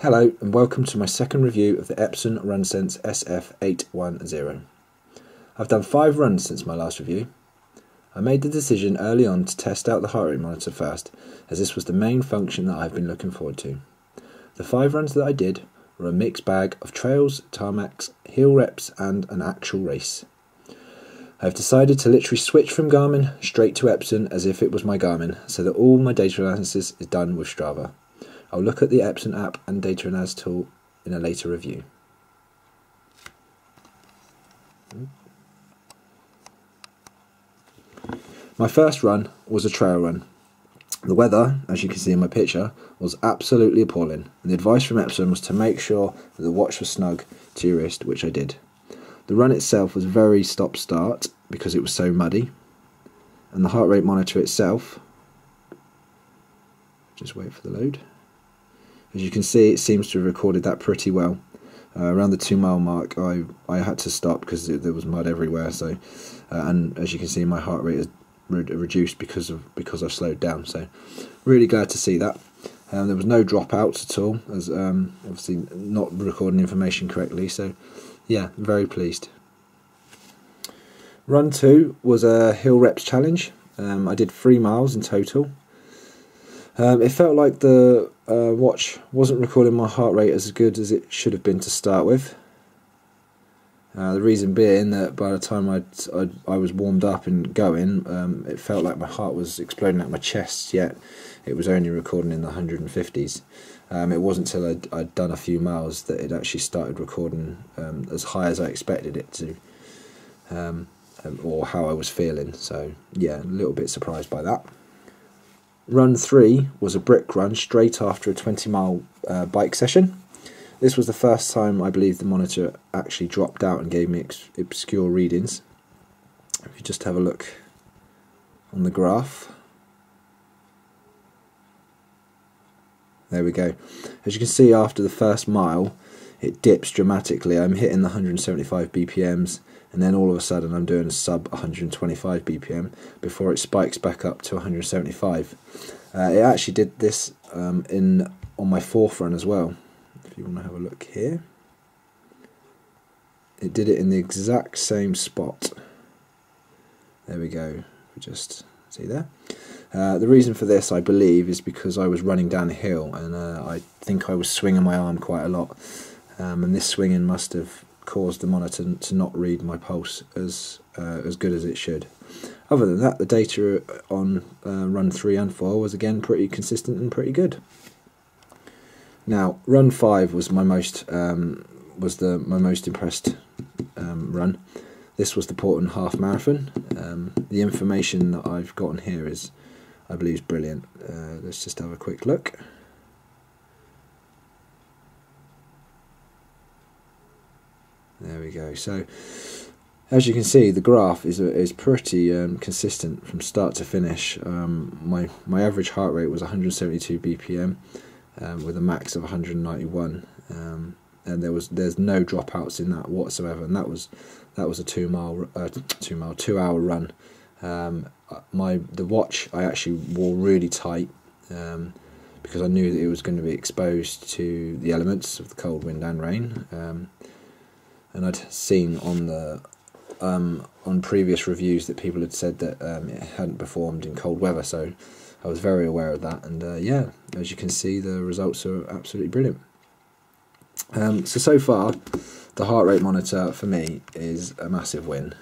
Hello and welcome to my second review of the Epson Runsense SF-810. I've done 5 runs since my last review. I made the decision early on to test out the heart rate monitor first, as this was the main function that I've been looking forward to. The 5 runs that I did were a mixed bag of trails, tarmacs, hill reps and an actual race. I've decided to literally switch from Garmin straight to Epson as if it was my Garmin, so that all my data analysis is done with Strava. I'll look at the Epson app and data analysis tool in a later review. My first run was a trail run. The weather, as you can see in my picture, was absolutely appalling, and the advice from Epson was to make sure that the watch was snug to your wrist, which I did. The run itself was very stop-start because it was so muddy, and the heart rate monitor itself, just wait for the load. As you can see, it seems to have recorded that pretty well. Around the 2 mile mark, I had to stop because there was mud everywhere. So, and as you can see, my heart rate is reduced because I've slowed down. So, really glad to see that. There was no dropouts at all, as obviously not recording information correctly. So, yeah, very pleased. Run 2 was a hill reps challenge. I did 3 miles in total. It felt like the watch wasn't recording my heart rate as good as it should have been to start with. The reason being that by the time I was warmed up and going, it felt like my heart was exploding out my chest, yet it was only recording in the 150s. It wasn't until I'd done a few miles that it actually started recording as high as I expected it to, or how I was feeling. So yeah, a little bit surprised by that. Run 3 was a brick run straight after a 20-mile bike session. This was the first time I believe the monitor actually dropped out and gave me obscure readings. If you just have a look on the graph. There we go. As you can see, after the first mile, it dips dramatically. I'm hitting the 175 BPMs, and then all of a sudden I'm doing a sub 125 BPM before it spikes back up to 175. It actually did this on my 4th run as well. If you want to have a look here, it did it in the exact same spot. There we go. Just see there. The reason for this, I believe, is because I was running down a hill, and I think I was swinging my arm quite a lot, and this swinging must have caused the monitor to not read my pulse as good as it should. Other than that, the data on run 3 and 4 was again pretty consistent and pretty good. Now, run 5 was my most impressed run. This was the Portland Half Marathon. The information that I've gotten here is, I believe, is brilliant. Let's just have a quick look. There we go. So, as you can see, the graph is pretty consistent from start to finish. My average heart rate was 172 BPM with a max of 191, and there's no dropouts in that whatsoever. And that was a 2 hour run. The watch I actually wore really tight because I knew that it was going to be exposed to the elements of the cold, wind and rain. And I'd seen on previous reviews that people had said that it hadn't performed in cold weather, so I was very aware of that. And yeah, as you can see, the results are absolutely brilliant. So far, the heart rate monitor for me is a massive win.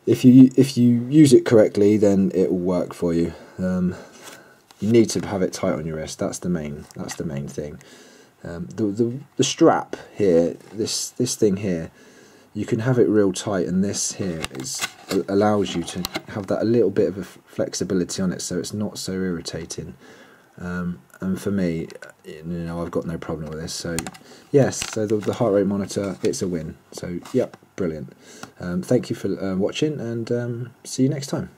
If you use it correctly, then it will work for you. You need to have it tight on your wrist. That's the main thing. The strap here, this thing here, you can have it real tight, and this here allows you to have that a little bit of a flexibility on it, so it's not so irritating. And for me, I've got no problem with this. So yes, so the heart rate monitor, it's a win. So yep, brilliant. Thank you for watching, and see you next time.